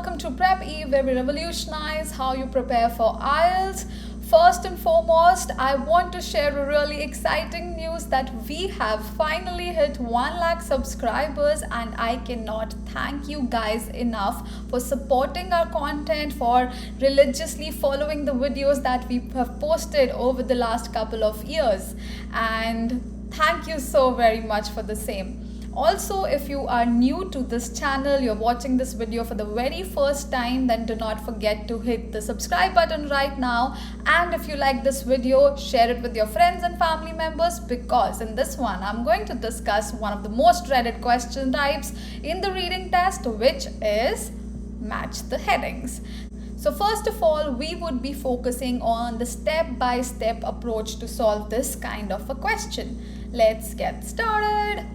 welcome to Prep Eve, where we revolutionize how you prepare for IELTS. First and foremost, I want to share a really exciting news that we have finally hit 1 lakh subscribers, and I cannot thank you guys enough for supporting our content, for religiously following the videos that we have posted over the last couple of years. And thank you so very much for the same. Also, if you are new to this channel, you're watching this video for the very first time, then do not forget to hit the subscribe button right now. And if you like this video, share it with your friends and family members, because in this one, I'm going to discuss one of the most dreaded question types in the reading test, which is match the headings. So first of all, we would be focusing on the step-by-step approach to solve this kind of a question. Let's get started.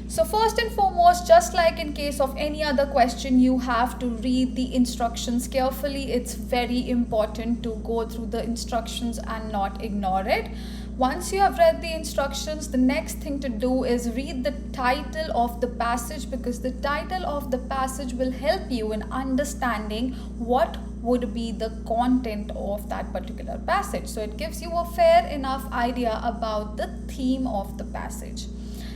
So first and foremost, just like in case of any other question, you have to read the instructions carefully. It's very important to go through the instructions and not ignore it. Once you have read the instructions, the next thing to do is read the title of the passage, because the title of the passage will help you in understanding what would be the content of that particular passage. So it gives you a fair enough idea about the theme of the passage.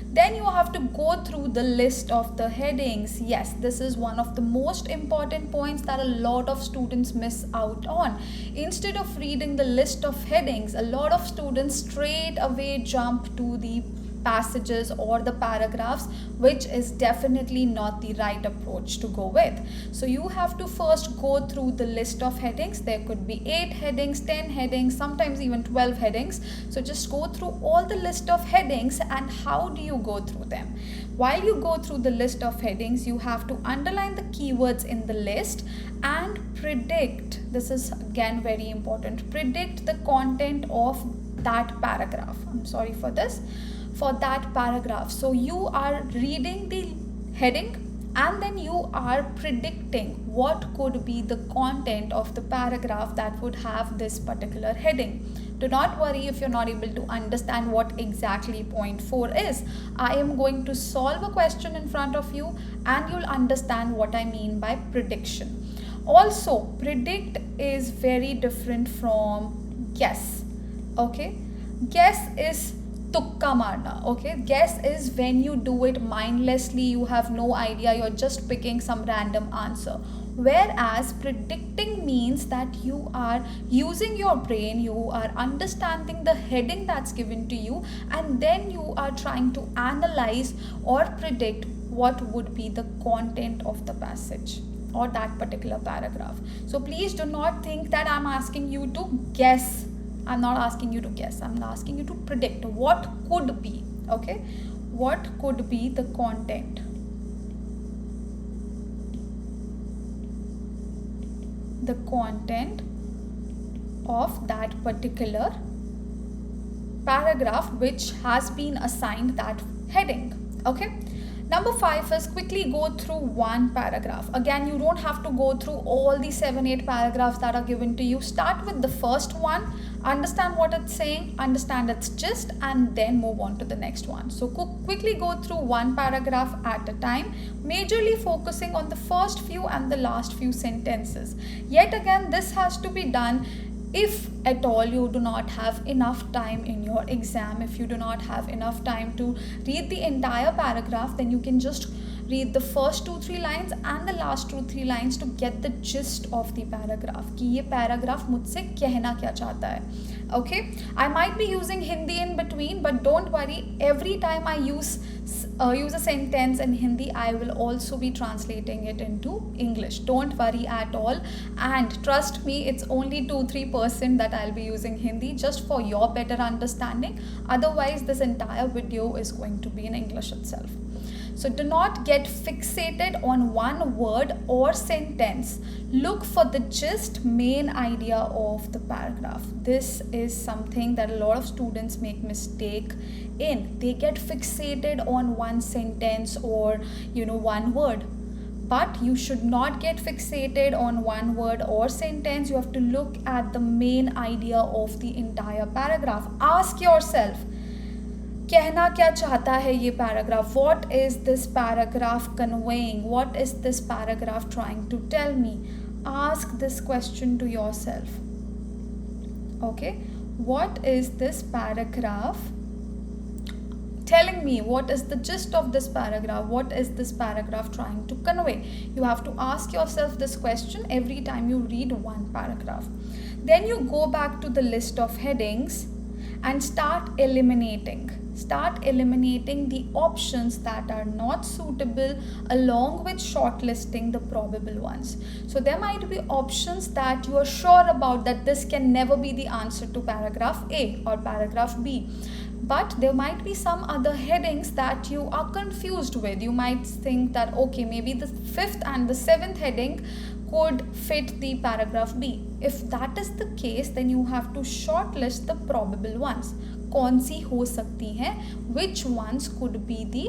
Then you have to go through the list of the headings. Yes, this is one of the most important points that a lot of students miss out on. Instead of reading the list of headings, a lot of students straight away jump to the passages or the paragraphs, which is definitely not the right approach to go with. So you have to first go through the list of headings. There could be 8 headings, 10 headings, sometimes even 12 headings. So just go through all the list of headings. And how do you go through them? While you go through the list of headings, you have to underline the keywords in the list and predict. This is again very important. Predict the content of that paragraph. I'm sorry for this. For that paragraph. So you are reading the heading and then you are predicting what could be the content of the paragraph that would have this particular heading. Do not worry if you're not able to understand what exactly point 4 is. I am going to solve a question in front of you and you'll understand what I mean by prediction. Also, predict is very different from guess. Okay, guess is tukka marna. Okay, guess is when you do it mindlessly, you have no idea, you're just picking some random answer. Whereas predicting means that you are using your brain, you are understanding the heading that's given to you, and then you are trying to analyze or predict what would be the content of the passage or that particular paragraph. So please do not think that I'm asking you to guess. I'm not asking you to guess. I'm asking you to predict what could be. Okay, what could be the content? The content of that particular paragraph which has been assigned that heading. Okay. Number 5 is quickly go through one paragraph. Again, you don't have to go through all the 7-8 paragraphs that are given to you. Start with the first one, understand what it's saying, understand its gist, and then move on to the next one. So quickly go through one paragraph at a time, majorly focusing on the first few and the last few sentences. Yet again, this has to be done if at all you do not have enough time in your exam. If you do not have enough time to read the entire paragraph, then you can just read the first 2-3 lines and the last 2-3 lines to get the gist of the paragraph कि ये paragraph मुझसे कहना क्या चाहता है. Okay, I might be using Hindi in between, but don't worry, every time I use a sentence in Hindi, I will also be translating it into English. Don't worry at all, and trust me, it's only 2-3% that I'll be using Hindi just for your better understanding. Otherwise, this entire video is going to be in English itself. So do not get fixated on one word or sentence. Look for the gist, main idea of the paragraph. This is something that a lot of students make mistake in. They get fixated on one sentence or one word. But you should not get fixated on one word or sentence. You have to look at the main idea of the entire paragraph. Ask yourself, कहना क्या चाहता है ये paragraph, what is this paragraph conveying, what is this paragraph trying to tell me. Ask this question to yourself. Okay, what is this paragraph telling me? What is the gist of this paragraph? What is this paragraph trying to convey? You have to ask yourself this question every time you read one paragraph. Then you go back to the list of headings and start eliminating the options that are not suitable, along with shortlisting the probable ones. So there might be options that you are sure about that this can never be the answer to paragraph A or paragraph B, but there might be some other headings that you are confused with. You might think that okay, maybe the 5th and the 7th heading could fit the paragraph B. If that is the case, then you have to shortlist the probable ones. कौन सी हो सकती हैं, which ones could be the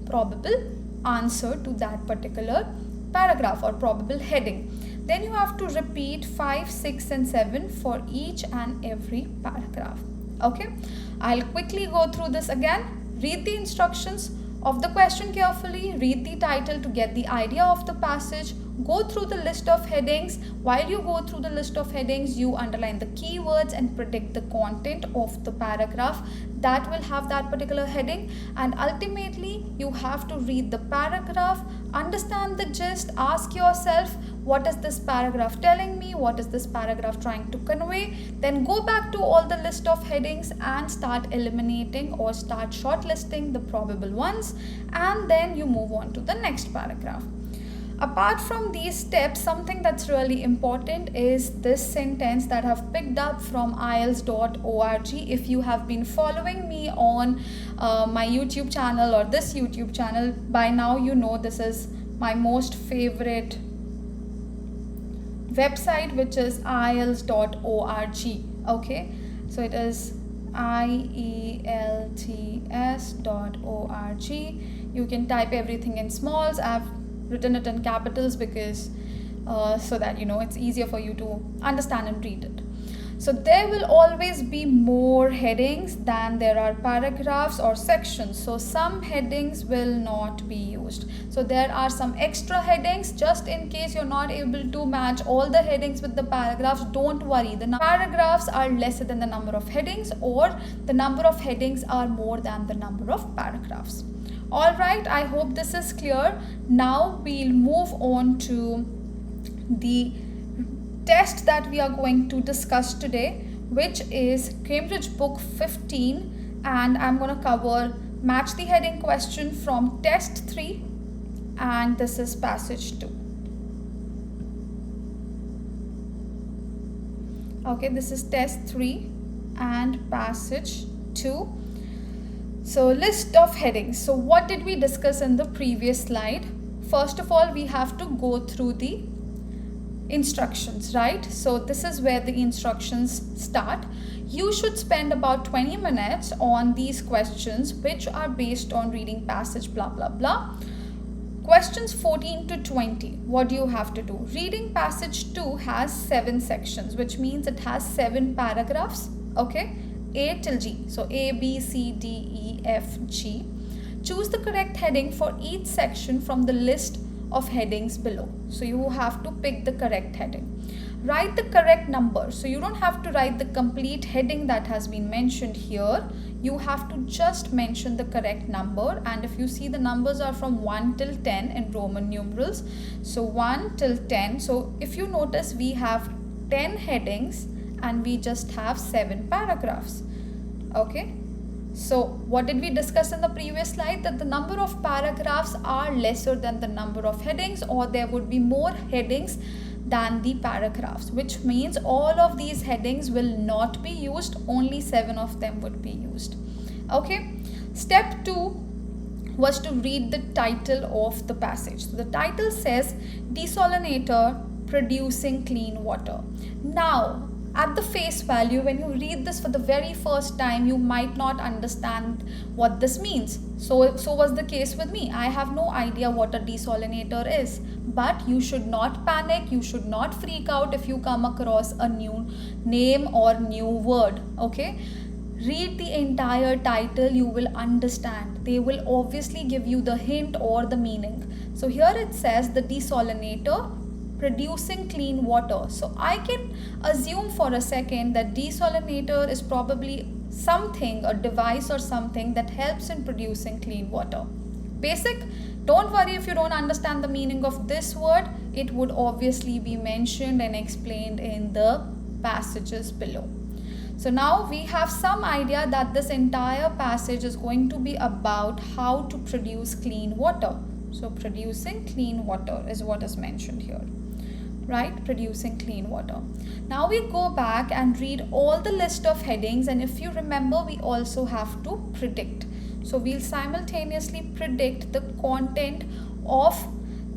probable answer to that particular paragraph or probable heading. Then you have to repeat 5, 6 and 7 for each and every paragraph. Okay, I'll quickly go through this again. Read the instructions of the question carefully, read the title to get the idea of the passage, go through the list of headings. While you go through the list of headings, you underline the keywords and predict the content of the paragraph that will have that particular heading. And ultimately, you have to read the paragraph, understand the gist, ask yourself, what is this paragraph telling me? What is this paragraph trying to convey? Then go back to all the list of headings and start eliminating or start shortlisting the probable ones, and then you move on to the next paragraph. Apart from these steps, something that's really important is this sentence that I've picked up from IELTS.org. If you have been following me on my YouTube channel or this YouTube channel, by now you know this is my most favorite website, which is IELTS.org. Okay, so it is IELTS.org. You can type everything in smalls. I've written it in capitals because so that you know it's easier for you to understand and read it. So there will always be more headings than there are paragraphs or sections. So some headings will not be used. So there are some extra headings just in case you're not able to match all the headings with the paragraphs. Don't worry, the paragraphs are lesser than the number of headings, or the number of headings are more than the number of paragraphs. Alright, I hope this is clear. Now we'll move on to the test that we are going to discuss today, which is Cambridge Book 15, and I'm going to cover match the heading question from test 3, and this is passage 2. Okay, this is test 3 and passage 2. So list of headings. So what did we discuss in the previous slide? First of all, we have to go through the instructions, right? So this is where the instructions start. You should spend about 20 minutes on these questions, which are based on reading passage blah blah blah. Questions 14 to 20. What do you have to do? Reading passage 2 has 7 sections, which means it has 7 paragraphs. Okay, A till G. So A, B, C, D, E, F, G. Choose the correct heading for each section from the list of headings below. So you have to pick the correct heading. Write the correct number. So you don't have to write the complete heading that has been mentioned here. You have to just mention the correct number. And if you see, the numbers are from 1 till 10 in Roman numerals. So 1 till 10. So if you notice, we have 10 headings and we just have 7 paragraphs. Okay. So what did we discuss in the previous slide? That the number of paragraphs are lesser than the number of headings, or there would be more headings than the paragraphs, which means all of these headings will not be used, only 7 of them would be used. Okay. Step 2 was to read the title of the passage. So the title says desalinator producing clean water. Now, at the face value, when you read this for the very first time, you might not understand what this means. So was the case with me. I have no idea what a desalinator is. But you should not panic. You should not freak out if you come across a new name or new word. Okay. read the entire title, you will understand. They will obviously give you the hint or the meaning. So here it says the desalinator producing clean water. So I can assume for a second that desalinator is probably something, a device or something that helps in producing clean water. Basic. Don't worry if you don't understand the meaning of this word. It would obviously be mentioned and explained in the passages below. So now we have some idea that this entire passage is going to be about how to produce clean water. So producing clean water is what is mentioned here, right? Producing clean water. Now we go back and read all the list of headings, and if you remember, we also have to predict. So we'll simultaneously predict the content of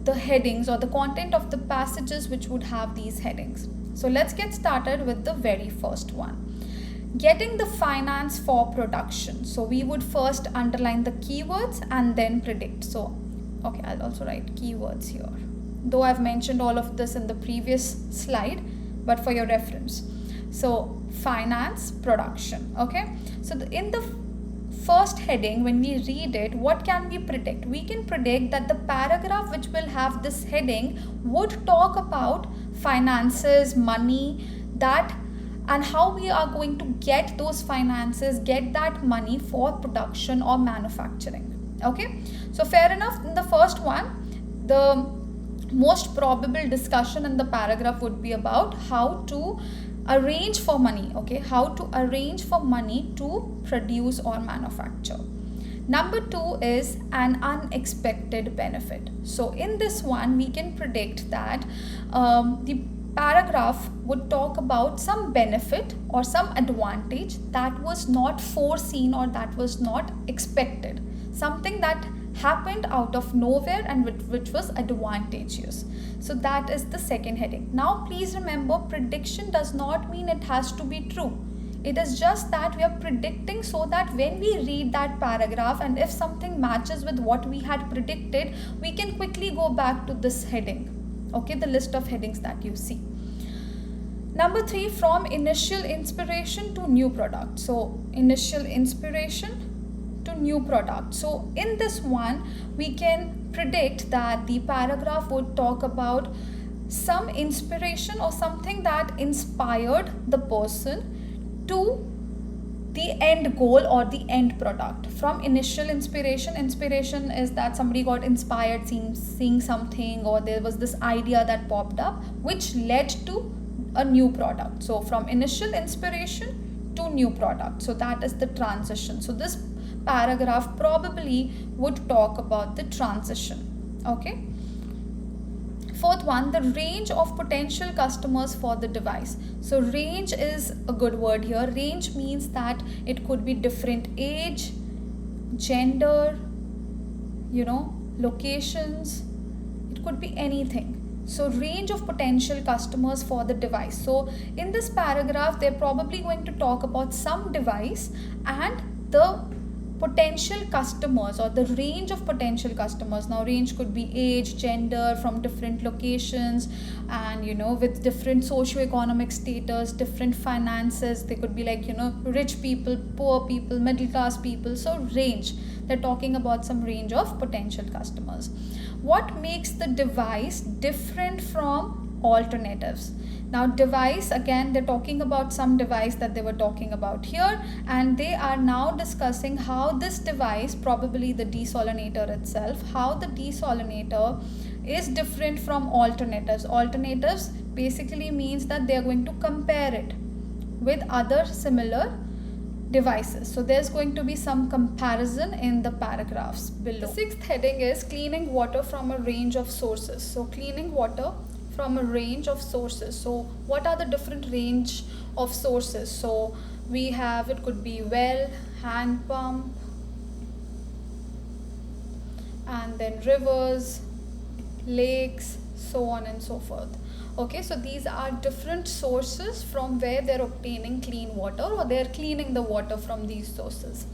the headings or the content of the passages which would have these headings. So let's get started with the very first one. Getting the finance for production. So we would first underline the keywords and then predict. So, okay, I'll also write keywords here. Though I've mentioned all of this in the previous slide, but for your reference. So finance, production, okay? So in the first heading, when we read it, what can we predict? We can predict that the paragraph which will have this heading would talk about finances, money, that, and how we are going to get those finances, get that money for production or manufacturing. Okay, so fair enough. In the first one, the most probable discussion in the paragraph would be about how to arrange for money. Okay, how to arrange for money to produce or manufacture. Number 2 is an unexpected benefit. So in this one, we can predict that the paragraph would talk about some benefit or some advantage that was not foreseen or that was not expected. Something that happened out of nowhere and which was advantageous. So that is the second heading. Now please remember, prediction does not mean it has to be true. It is just that we are predicting so that when we read that paragraph and if something matches with what we had predicted, we can quickly go back to this heading. Okay, the list of headings that you see. Number 3, from initial inspiration to new product. So initial inspiration to new product. So in this one, we can predict that the paragraph would talk about some inspiration or something that inspired the person to the end goal or the end product. From initial inspiration is that somebody got inspired seeing something, or there was this idea that popped up which led to a new product. So from initial inspiration to new product. So that is the transition. So this paragraph probably would talk about the transition. Okay. Fourth one, the range of potential customers for the device. So range is a good word here. Range means that it could be different age, gender, locations. It could be anything. So range of potential customers for the device. So in this paragraph, they're probably going to talk about some device and the potential customers or the range of potential customers. Now range could be age, gender, from different locations, and with different socio-economic status, different finances. They could be like rich people, poor people, middle class people. So range, they're talking about some range of potential customers. What makes the device different from alternatives? Now device, again, they're talking about some device that they were talking about here, and they are now discussing how this device, probably the desalinator itself, how the desalinator is different from alternatives. Alternatives basically means that they are going to compare it with other similar devices. So there's going to be some comparison in the paragraphs below. The sixth heading is cleaning water from a range of sources. So cleaning water from a range of sources. So what are the different range of sources? So we have, it could be well, hand pump, and then rivers, lakes, so on and so forth. Okay, so these are different sources from where they're obtaining clean water, or they're cleaning the water from these sources.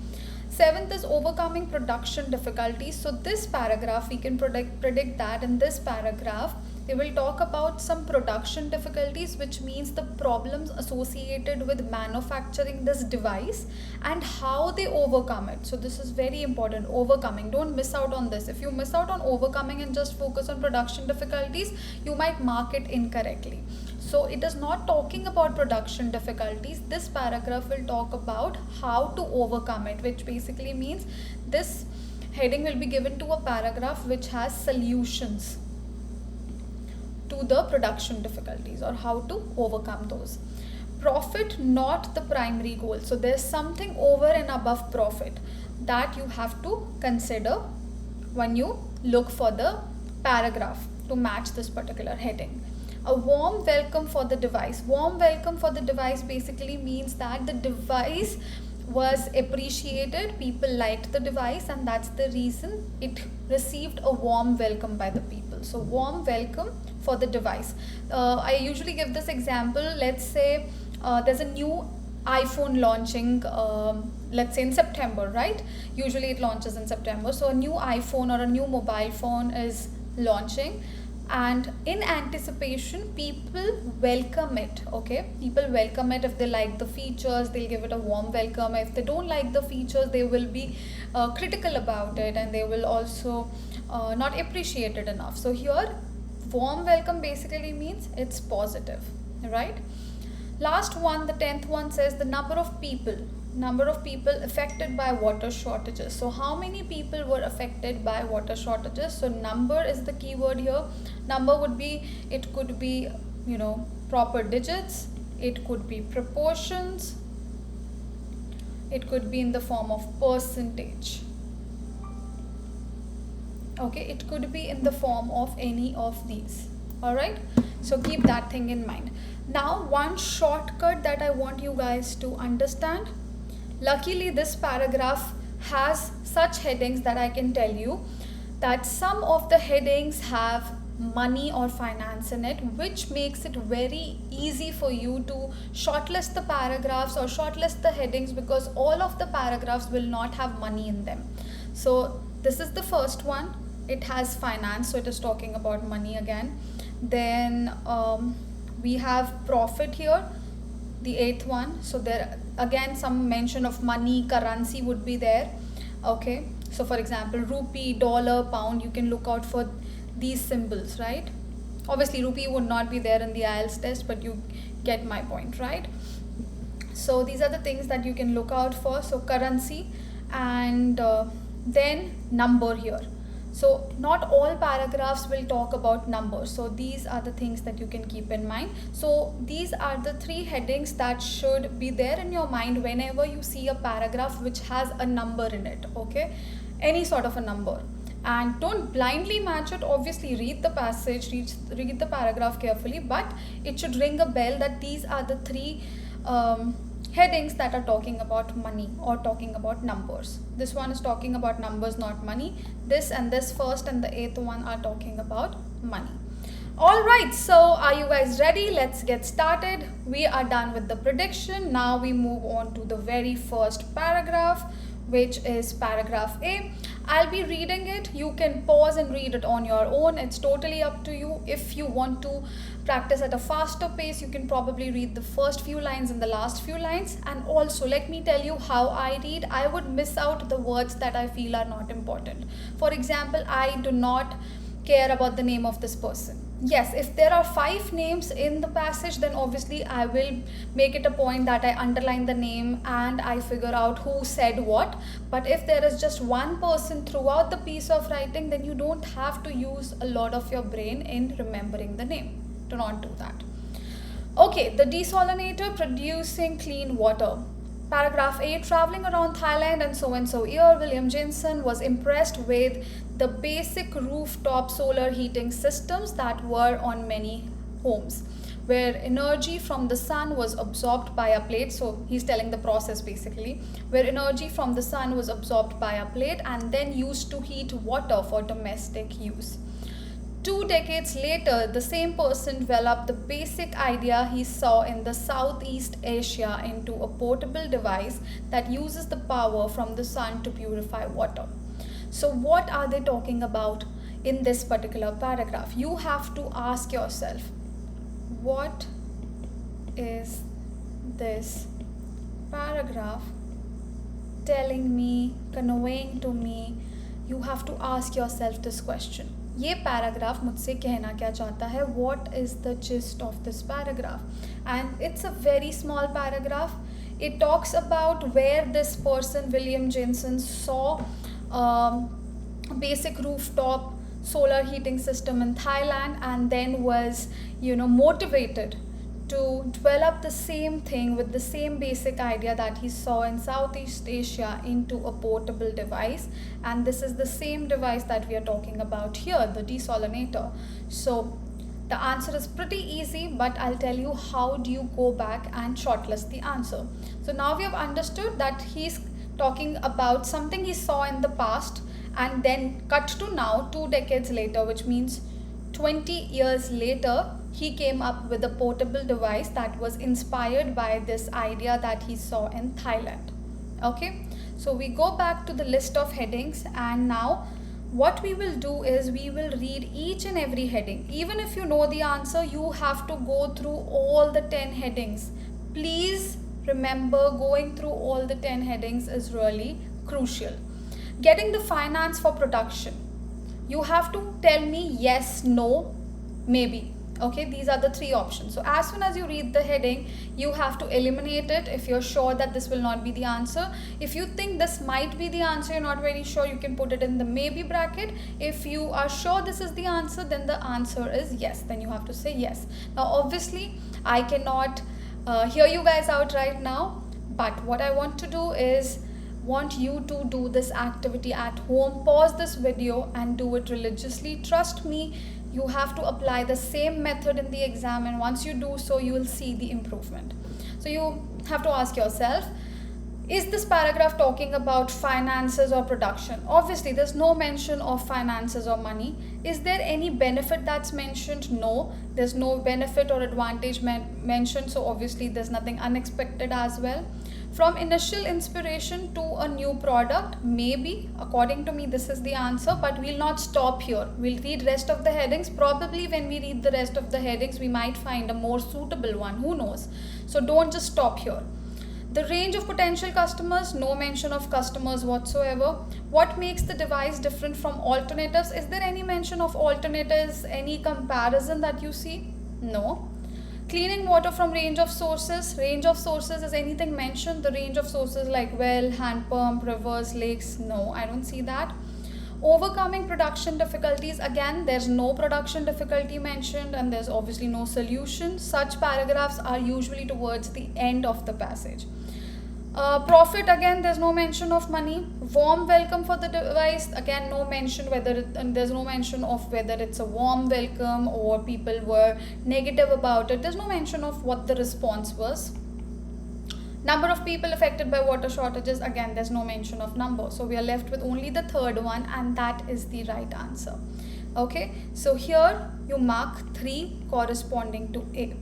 Seventh is overcoming production difficulties. So this paragraph, we can predict that in this paragraph, They will talk about some production difficulties, which means the problems associated with manufacturing this device and how they overcome it. So this is very important, overcoming. Don't miss out on this. If you miss out on overcoming and just focus on production difficulties, you might mark it incorrectly. So it is not talking about production difficulties. This paragraph will talk about how to overcome it, which basically means this heading will be given to a paragraph which has solutions to the production difficulties or how to overcome those. Profit not the primary goal. So there's something over and above profit that you have to consider when you look for the paragraph to match this particular heading. A warm welcome for the device. Warm welcome for the device basically means that the device was appreciated, people liked the device, and that's the reason it received a warm welcome by the people. So warm welcome for the device. I usually give this example. Let's say there's a new iPhone launching, let's say in September, right? Usually it launches in September. So a new iPhone or a new mobile phone is launching, and in anticipation people welcome it. Okay, people welcome it. If they like the features, they'll give it a warm welcome. If they don't like the features, they will be critical about it, and they will also not appreciate it enough. So here warm welcome basically means it's positive, right? Last one, the 10th one, says the number of people affected by water shortages. So how many people were affected by water shortages? So number is the keyword here. Number would be, it could be, proper digits, it could be proportions, it could be in the form of percentage. Okay, it could be in the form of any of these. Alright, so keep that thing in mind. Now one shortcut that I want you guys to understand. Luckily this paragraph has such headings that I can tell you that some of the headings have money or finance in it, which makes it very easy for you to shortlist the paragraphs or shortlist the headings, because all of the paragraphs will not have money in them. So this is the first one. It has finance, so it is talking about money again. Then we have profit here, the 8th one. So there again some mention of money, currency would be there. Okay, so for example, rupee, dollar, pound, you can look out for these symbols, right? Obviously rupee would not be there in the IELTS test, but you get my point, right? So these are the things that you can look out for. So currency, and then number here. So not all paragraphs will talk about numbers. So these are the things that you can keep in mind. So these are the 3 headings that should be there in your mind whenever you see a paragraph which has a number in it. Okay, any sort of a number. And don't blindly match it. Obviously read the passage, read the paragraph carefully, but it should ring a bell that these are the 3 headings that are talking about money or talking about numbers. This one is talking about numbers, not money. This and this first and the 8th one are talking about money. Alright, so are you guys ready? Let's get started. We are done with the prediction. Now we move on to the very first paragraph, which is paragraph A. I'll be reading it. You can pause and read it on your own. It's totally up to you. If you want to practice at a faster pace, you can probably read the first few lines and the last few lines. And also, let me tell you how I read. I would miss out the words that I feel are not important. For example, I do not care about the name of this person. Yes, if there are 5 names in the passage, then obviously I will make it a point that I underline the name and I figure out who said what. But if there is just one person throughout the piece of writing, then you don't have to use a lot of your brain in remembering the name. Do not do that. Okay, the desalinator producing clean water. Paragraph 8, traveling around Thailand and so year, William Jensen was impressed with the basic rooftop solar heating systems that were on many homes, where energy from the sun was absorbed by a plate. So he's telling the process basically, where energy from the sun was absorbed by a plate and then used to heat water for domestic use. 2 decades later, the same person developed the basic idea he saw in the Southeast Asia into a portable device that uses the power from the sun to purify water. So what are they talking about? in this particular paragraph. You have to ask yourself, what is this paragraph telling me, conveying to me? You have to ask yourself this question. ये paragraph मुझसे कहना क्या चाहता है? What is the gist of this paragraph? And it's a very small paragraph. It talks about where this person, William Jensen, saw basic rooftop solar heating system in Thailand, and then was, motivated to develop the same thing with the same basic idea that he saw in Southeast Asia into a portable device. And this is the same device that we are talking about here, the desalinator. So the answer is pretty easy, but I'll tell you how do you go back and shortlist the answer. So now we have understood that he's talking about something he saw in the past, and then cut to now, 2 decades later, which means 20 years later, he came up with a portable device that was inspired by this idea that he saw in Thailand. Okay, so we go back to the list of headings, and now what we will do is we will read each and every heading. Even if you know the answer, you have to go through all the 10 headings. Please remember, going through all the 10 headings is really crucial. Getting the finance for production. You have to tell me yes, no, maybe. Okay, these are the 3 options. So as soon as you read the heading, you have to eliminate it if you're sure that this will not be the answer. If you think this might be the answer, you're not very sure, you can put it in the maybe bracket. If you are sure this is the answer, then the answer is yes. Then you have to say yes. Now obviously I cannot hear you guys out right now, but what I want to do is want you to do this activity at home. Pause this video and do it religiously. Trust me, you have to apply the same method in the exam, and once you do so, you will see the improvement. So you have to ask yourself, is this paragraph talking about finances or production? Obviously, there's no mention of finances or money. Is there any benefit that's mentioned? No, there's no benefit or advantage mentioned. So obviously, there's nothing unexpected as well. From initial inspiration to a new product, maybe, according to me, this is the answer, but we'll not stop here. We'll read rest of the headings. Probably when we read the rest of the headings, we might find a more suitable one. Who knows? So don't just stop here. The range of potential customers, no mention of customers whatsoever. What makes the device different from alternatives? Is there any mention of alternatives? Any comparison that you see? No. Cleaning water from range of sources. Range of sources, is anything mentioned? The range of sources like well, hand pump, rivers, lakes. No, I don't see that. Overcoming production difficulties. Again, there's no production difficulty mentioned, and there's obviously no solution. Such paragraphs are usually towards the end of the passage. Profit, again, there's no mention of money. Warm welcome for the device, again, no mention there's no mention of whether it's a warm welcome or people were negative about it. There's no mention of what the response was. Number of people affected by water shortages, again, there's no mention of number. So we are left with only the third one, and that is the right answer. Okay, so here you mark 3 corresponding to A.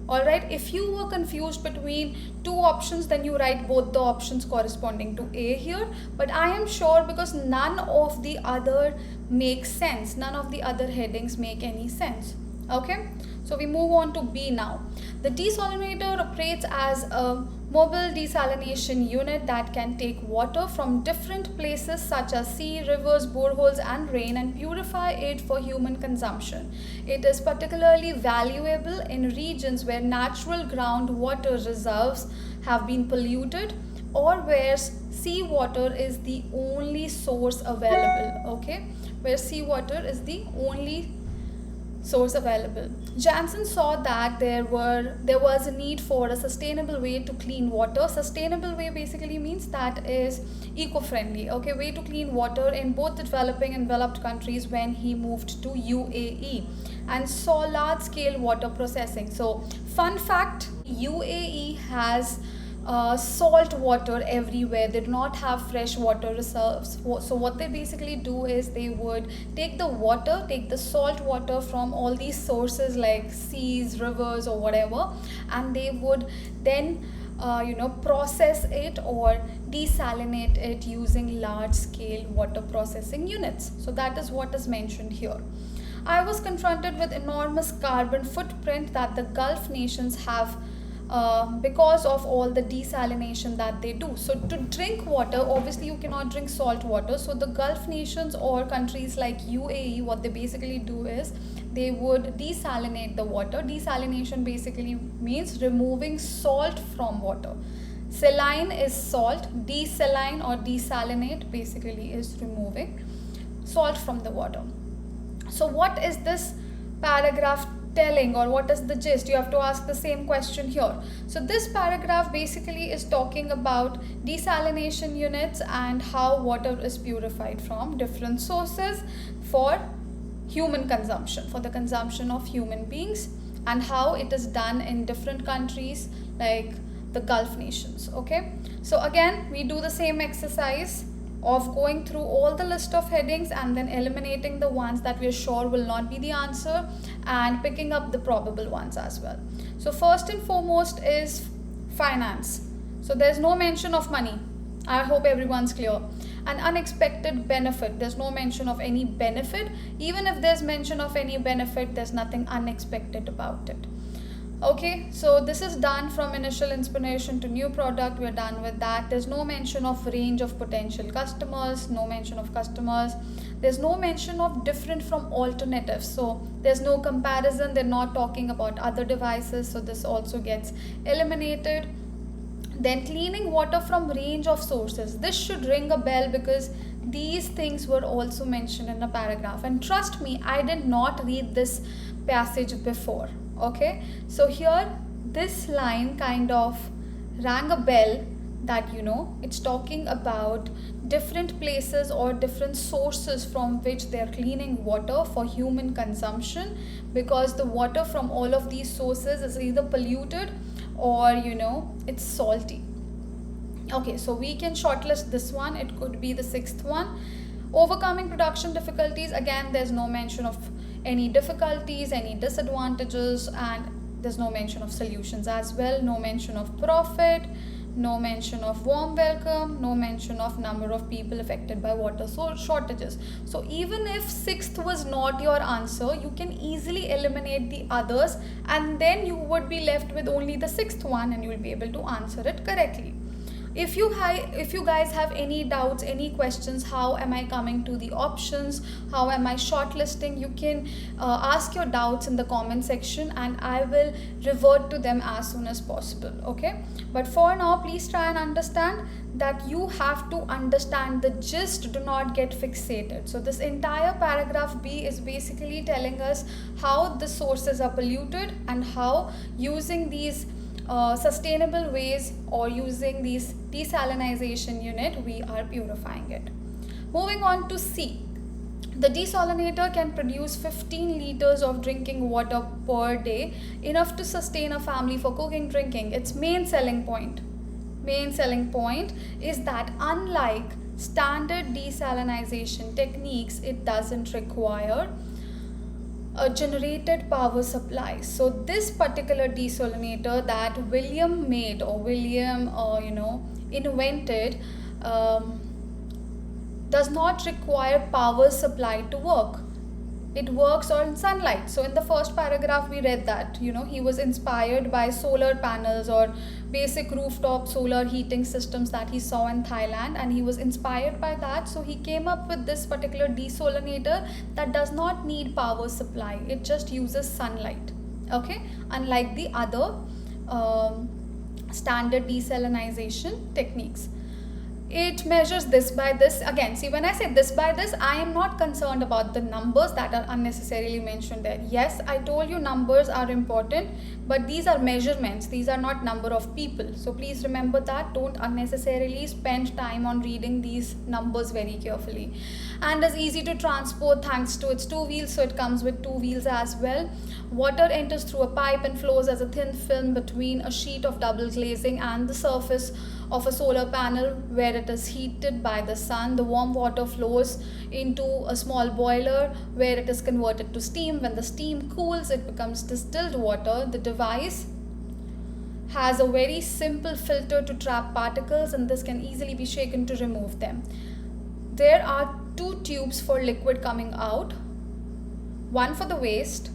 Alright, if you were confused between 2 options, then you write both the options corresponding to A here. But I am sure, because none of the other makes sense. None of the other headings make any sense. Okay, so we move on to B now. The desalinator operates as a mobile desalination unit that can take water from different places such as sea, rivers, boreholes and rain and purify it for human consumption. It is particularly valuable in regions where natural groundwater reserves have been polluted or where seawater is the only source available. Okay, where seawater is the only source available. Jansen saw that there was a need for a sustainable way to clean water. Sustainable way basically means that is eco-friendly, okay, way to clean water in both the developing and developed countries when he moved to UAE and saw large-scale water processing. So fun fact, UAE has salt water everywhere. They do not have fresh water reserves. So what they basically do is they would take the salt water from all these sources like seas, rivers or whatever, and they would then process it or desalinate it using large scale water processing units. So that is what is mentioned here. I was confronted with enormous carbon footprint that the Gulf nations have because of all the desalination that they do. So to drink water, obviously you cannot drink salt water. So the Gulf nations or countries like UAE, what they basically do is they would desalinate the water. Desalination basically means removing salt from water. Saline is salt, desaline or desalinate basically is removing salt from the water. So what is this paragraph telling, or what is the gist? You have to ask the same question here. So this paragraph basically is talking about desalination units and how water is purified from different sources for human consumption, for the consumption of human beings, and how it is done in different countries like the Gulf nations. Okay, so again we do the same exercise of going through all the list of headings and then eliminating the ones that we are sure will not be the answer and picking up the probable ones as well. So first and foremost is finance. So there's no mention of money. I hope everyone's clear. An unexpected benefit. There's no mention of any benefit. Even if there's mention of any benefit, there's nothing unexpected about it. Okay, so this is done from initial inspiration to new product. We're done with that. There's no mention of range of potential customers, no mention of customers. There's no mention of different from alternatives. So there's no comparison. They're not talking about other devices. So this also gets eliminated. Then cleaning water from range of sources. This should ring a bell because these things were also mentioned in the paragraph. And trust me, I did not read this passage before. Okay, so here this line kind of rang a bell that it's talking about different places or different sources from which they're cleaning water for human consumption, because the water from all of these sources is either polluted or it's salty. Okay, so we can shortlist this one. It could be the sixth one. Overcoming production difficulties. Again, there's no mention of any difficulties, any disadvantages, and there's no mention of solutions as well. No mention of profit, no mention of warm welcome, no mention of number of people affected by water shortages. So even if sixth was not your answer, you can easily eliminate the others and then you would be left with only the sixth one and you will be able to answer it correctly. If you guys have any doubts, any questions, how am I coming to the options, how am I shortlisting, you can ask your doubts in the comment section and I will revert to them as soon as possible. Okay, but for now please try and understand that you have to understand the gist, do not get fixated. So this entire paragraph B is basically telling us how the sources are polluted and how using these sustainable ways or using these desalination unit we are purifying it. Moving on to C. The desalinator can produce 15 liters of drinking water per day, enough to sustain a family for cooking, drinking. Its main selling point is that unlike standard desalination techniques, it doesn't require a generated power supply. So this particular desalinator that William made or William invented does not require power supply to work. It works on sunlight. So in the first paragraph we read that he was inspired by solar panels or basic rooftop solar heating systems that he saw in Thailand, and he was inspired by that, so he came up with this particular desalinator that does not need power supply. It just uses sunlight. Okay, unlike the other standard desalination techniques. It measures this by this. Again, see, when I say this by this, I am not concerned about the numbers that are unnecessarily mentioned there. Yes, I told you numbers are important, but these are measurements. These are not number of people. So please remember that. Don't unnecessarily spend time on reading these numbers very carefully. And is easy to transport thanks to its two wheels. So it comes with two wheels as well. Water enters through a pipe and flows as a thin film between a sheet of double glazing and the surface of a solar panel where it is heated by the sun. The warm water flows into a small boiler where it is converted to steam. When the steam cools, it becomes distilled water. The device has a very simple filter to trap particles, and this can easily be shaken to remove them. There are two tubes for liquid coming out, one for the waste,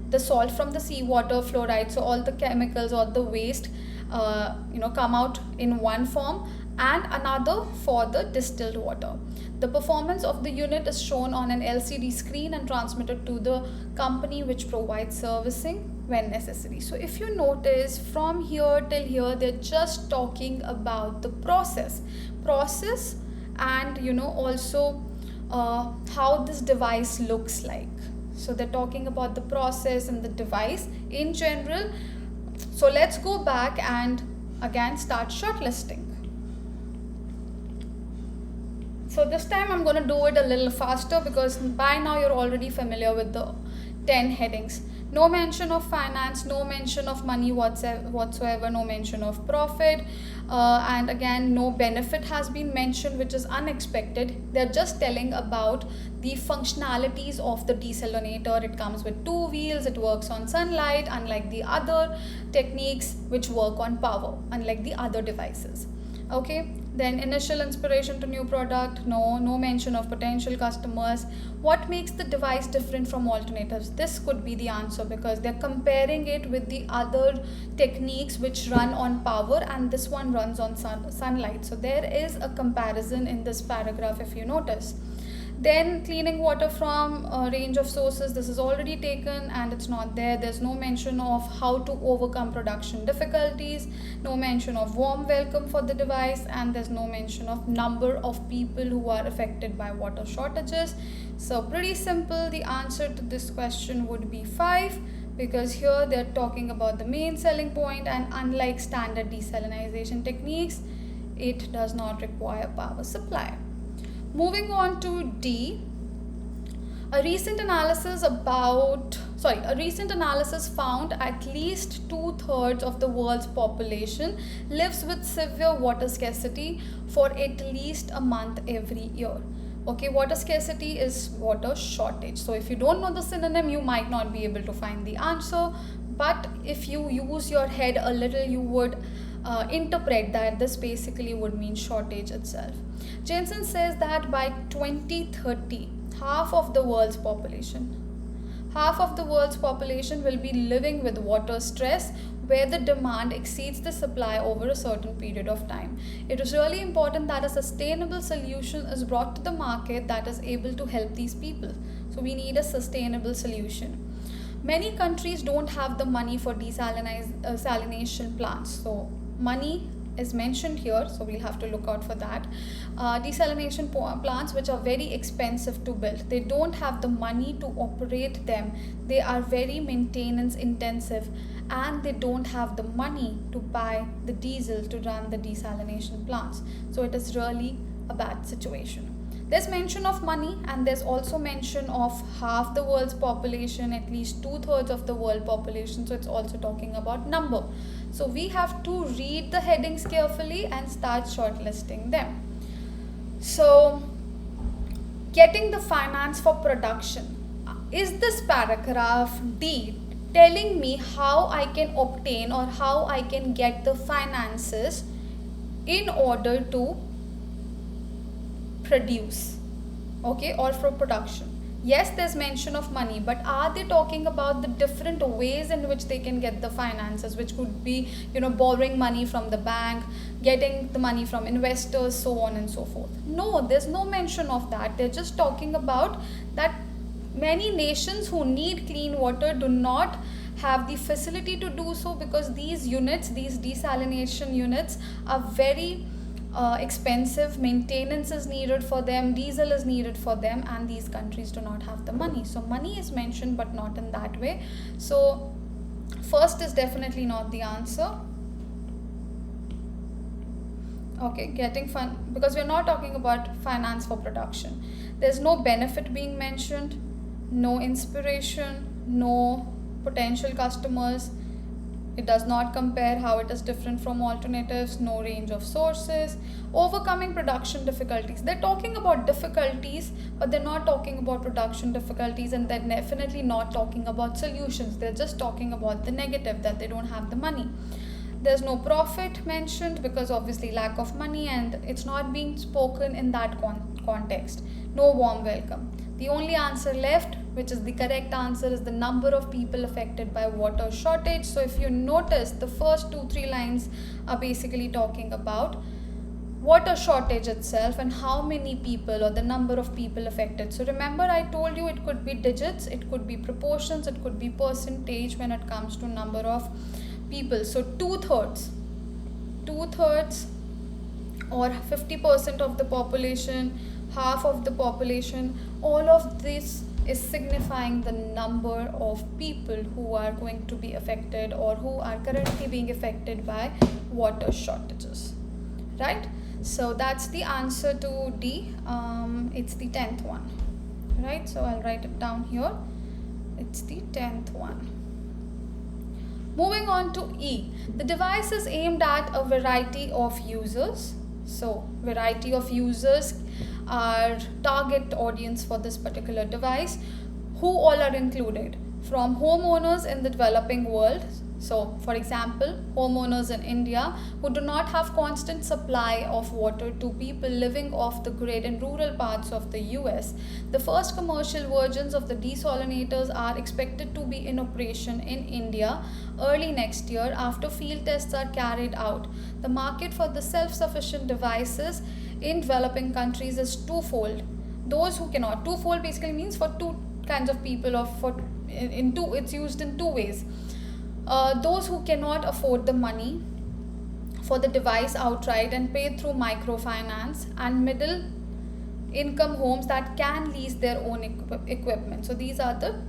the salt from the seawater, fluoride, so all the chemicals or the waste come out in one form, and another for the distilled water. The performance of the unit is shown on an LCD screen and transmitted to the company which provides servicing when necessary. So if you notice from here till here, they're just talking about the process and also how this device looks like. So they're talking about the process and the device in general. So let's go back and again start shortlisting. So this time I'm going to do it a little faster because by now you're already familiar with the 10 headings. No mention of finance, no mention of money whatsoever, no mention of profit, and again no benefit has been mentioned, which is unexpected. They're just telling about the functionalities of the desalinator. It comes with 2 wheels, it works on sunlight, unlike the other techniques which work on power, unlike the other devices. Okay, then initial inspiration to new product, no mention of potential customers. What makes the device different from alternatives? This could be the answer because they're comparing it with the other techniques which run on power, and this one runs on sunlight. So there is a comparison in this paragraph if you notice. Then cleaning water from a range of sources, this is already taken and it's not there. There's no mention of how to overcome production difficulties, no mention of warm welcome for the device, and there's no mention of number of people who are affected by water shortages. So pretty simple, the answer to this question would be 5, because here they're talking about the main selling point, and unlike standard desalination techniques, it does not require power supply. Moving on to D, a recent analysis found at least 2/3 of the world's population lives with severe water scarcity for at least a month every year. Okay, water scarcity is water shortage. So if you don't know the synonym, you might not be able to find the answer. But if you use your head a little, you would interpret that this basically would mean shortage itself. Jensen says that by 2030, half of the world's population will be living with water stress, where the demand exceeds the supply over a certain period of time. It is really important that a sustainable solution is brought to the market that is able to help these people. So we need a sustainable solution. Many countries don't have the money for desalination plants. So money is mentioned here, so we'll have to look out for that. Desalination plants which are very expensive to build. They don't have the money to operate them. They are very maintenance intensive, and they don't have the money to buy the diesel to run the desalination plants. So it is really a bad situation. There's mention of money, and there's also mention of half the world's population, at least 2/3 of the world population. So it's also talking about number. So we have to read the headings carefully and start shortlisting them. So getting the finance for production. Is this paragraph D telling me how I can obtain or how I can get the finances in order to produce, okay, or for production? Yes, there's mention of money, but are they talking about the different ways in which they can get the finances, which could be borrowing money from the bank, getting the money from investors, so on and so forth? No, there's no mention of that. They're just talking about that many nations who need clean water do not have the facility to do so, because these desalination units are very expensive. Maintenance is needed for them, diesel is needed for them, and these countries do not have the money. So money is mentioned, but not in that way. So first is definitely not the answer. Okay, getting fun, because we're not talking about finance for production. There's no benefit being mentioned, no inspiration, no potential customers. It does not compare how it is different from alternatives, no range of sources, overcoming production difficulties. They're talking about difficulties, but they're not talking about production difficulties, and they're definitely not talking about solutions. They're just talking about the negative, that they don't have the money. There's no profit mentioned because obviously lack of money and it's not being spoken in that context. No warm welcome. The only answer left, which is the correct answer, is the number of people affected by water shortage. So if you notice, the first 2-3 lines are basically talking about water shortage itself and how many people or the number of people affected. So remember, I told you it could be digits, it could be proportions, it could be percentage when it comes to number of people. So two-thirds or 50% of the population, half of the population, all of this is signifying the number of people who are going to be affected or who are currently being affected by water shortages, right? So that's the answer to D. It's the 10th one, right? So I'll write it down here. It's the 10th one. Moving on to E. The device is aimed at a variety of users. So variety of users are target audience for this particular device. Who all are included? From homeowners in the developing world. So for example, homeowners in India who do not have constant supply of water to people living off the grid in rural parts of the US. The first commercial versions of the desalinators are expected to be in operation in India early next year after field tests are carried out. The market for the self-sufficient devices in developing countries is twofold. Those who cannot, twofold basically means for two kinds of people, or for in two, it's used in two ways. Those who cannot afford the money for the device outright and pay through microfinance, and middle income homes that can lease their own equipment. So these are the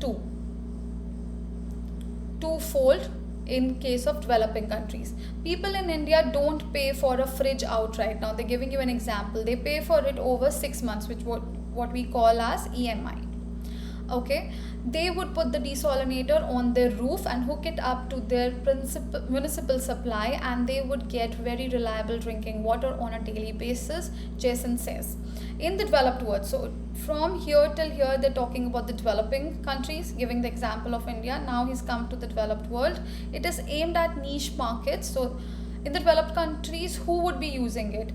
twofold in case of developing countries. People in India don't pay for a fridge outright. Now they're giving you an example. They pay for it over 6 months, which what we call as EMI. Okay, they would put the desalinator on their roof and hook it up to their municipal supply, and they would get very reliable drinking water on a daily basis, Jason says. In the developed world, so from here till here they're talking about the developing countries, giving the example of India. Now he's come to the developed world. It is aimed at niche markets. So in the developed countries, who would be using it?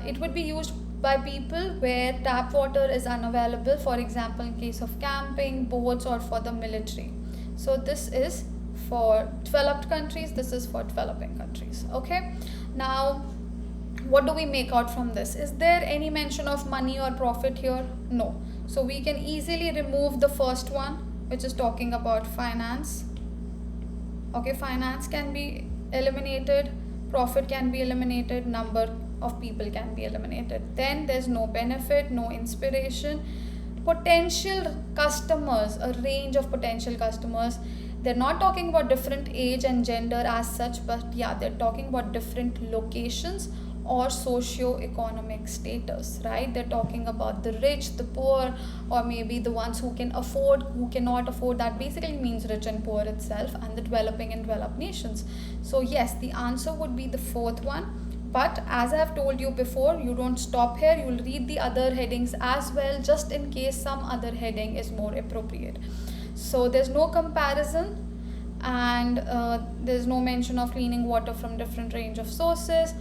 It would be used by people where tap water is unavailable, for example in case of camping, boats, or for the military. So this is for developed countries, this is for developing countries. Okay, now what do we make out from this? Is there any mention of money or profit here? No. So we can easily remove the first one, which is talking about finance. Okay, finance can be eliminated, profit can be eliminated, number of people can be eliminated. Then there's no benefit, no inspiration. Potential customers, a range of potential customers. They're not talking about different age and gender as such, but yeah, they're talking about different locations or socio-economic status, right? They're talking about the rich, the poor, or maybe the ones who can afford, who cannot afford. That basically means rich and poor itself, and the developing and developed nations. So yes, the answer would be the fourth one. But as I have told you before, you don't stop here, you'll read the other headings as well, just in case some other heading is more appropriate. So there's no comparison, and there's no mention of cleaning water from different range of sources.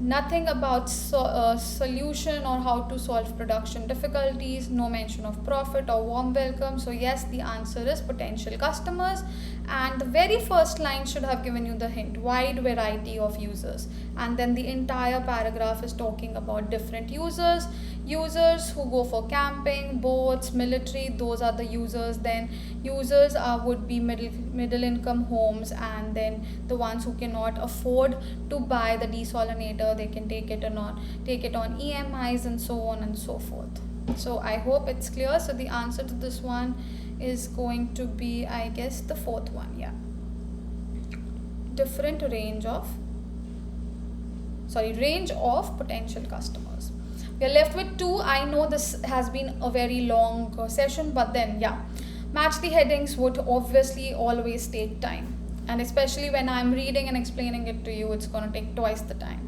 Nothing about solution or how to solve production difficulties. No mention of profit or warm welcome. So yes, the answer is potential customers. And the very first line should have given you the hint, wide variety of users. And then the entire paragraph is talking about different users. Users who go for camping, boats, military, those are the users. Then users would be middle income homes, and then the ones who cannot afford to buy the desalinator, they can take it on EMIs and so on and so forth. So I hope it's clear. So the answer to this one is going to be, I guess, the fourth one. Yeah, different range of potential customers. We are left with 2. I know this has been a very long session, but then yeah, match the headings would obviously always take time, and especially when I'm reading and explaining it to you, it's going to take twice the time.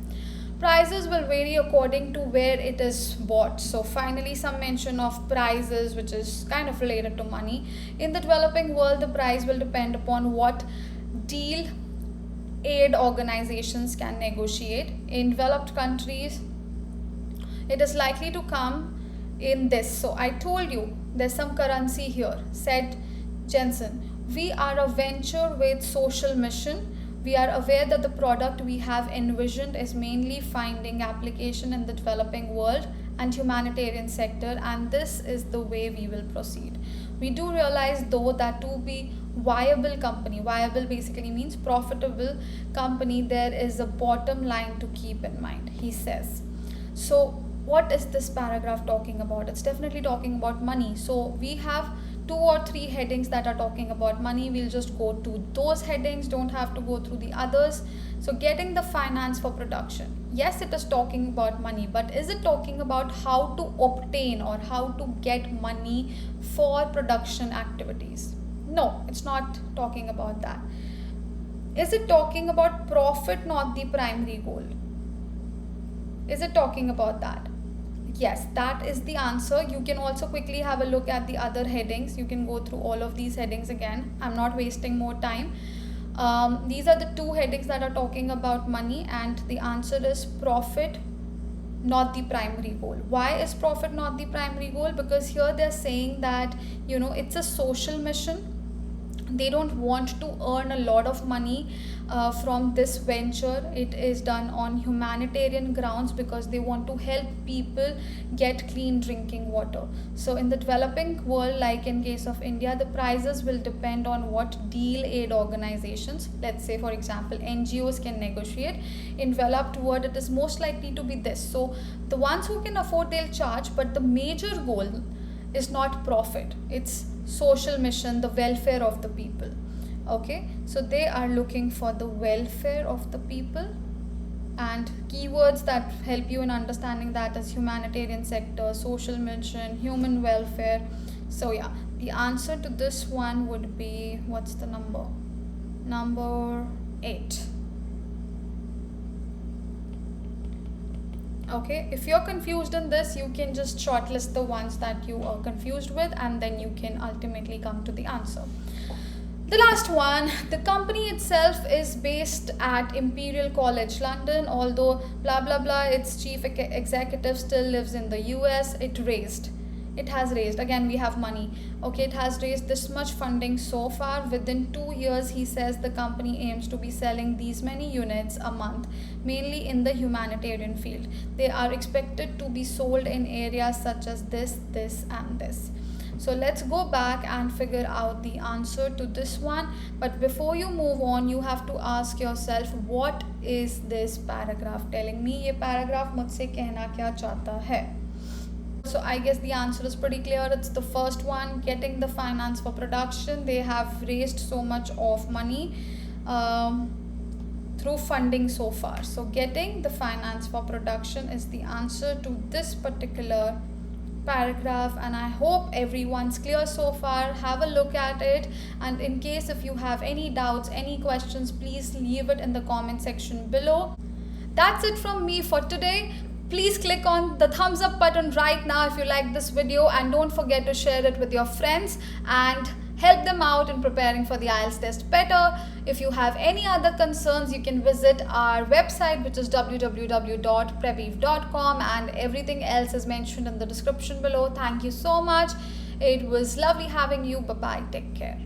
Prices will vary according to where it is bought. So finally, some mention of prices, which is kind of related to money. In the developing world, the price will depend upon what deal aid organizations can negotiate. In developed countries, it is likely to come in this. So I told you there's some currency here, said Jensen. We are a venture with social mission. We are aware that the product we have envisioned is mainly finding application in the developing world and humanitarian sector, and this is the way we will proceed. We do realize though that to be viable company, viable basically means profitable company, there is a bottom line to keep in mind, he says. So what is this paragraph talking about? It's definitely talking about money. So we have 2 or 3 headings that are talking about money. We'll just go to those headings, don't have to go through the others. So getting the finance for production. Yes, it is talking about money, but is it talking about how to obtain or how to get money for production activities? No, it's not talking about that. Is it talking about profit, not the primary goal? Is it talking about that? Yes, that is the answer. You can also quickly have a look at the other headings. You can go through all of these headings again. I'm not wasting more time. These are the 2 headings that are talking about money, and the answer is profit, not the primary goal. Why is profit not the primary goal? Because here they're saying that, it's a social mission. They don't want to earn a lot of money from this venture. It is done on humanitarian grounds because they want to help people get clean drinking water. So in the developing world, like in case of India, the prices will depend on what deal aid organizations, let's say for example NGOs, can negotiate. In developed world, it is most likely to be this. So the ones who can afford, they'll charge, but the major goal is not profit, it's social mission, the welfare of the people. Okay, so they are looking for the welfare of the people, and keywords that help you in understanding that is humanitarian sector, social mission, human welfare. So yeah, the answer to this one would be, what's the number? Number 8. Okay, if you're confused in this, you can just shortlist the ones that you are confused with, and then you can ultimately come to the answer. The last one, the company itself is based at Imperial College London, although blah blah blah, its chief executive still lives in the US. It has raised, again we have money. Okay, it has raised this much funding so far. Within 2 years, he says the company aims to be selling these many units a month, mainly in the humanitarian field. They are expected to be sold in areas such as this and this. So let's go back and figure out the answer to this one. But before you move on, you have to ask yourself, what is this paragraph telling me? ये paragraph मुझसे कहना क्या चाहता है? So I guess the answer is pretty clear. It's the first one, getting the finance for production. They have raised so much of money through funding so far. So getting the finance for production is the answer to this particular paragraph, and I hope everyone's clear so far. Have a look at it, and in case if you have any doubts, any questions, please leave it in the comment section below. That's it from me for today. Please click on the thumbs up button right now if you like this video, and don't forget to share it with your friends and help them out in preparing for the IELTS test better. If you have any other concerns, you can visit our website, which is www.previv.com, and everything else is mentioned in the description below. Thank you so much. It was lovely having you. Bye bye. Take care.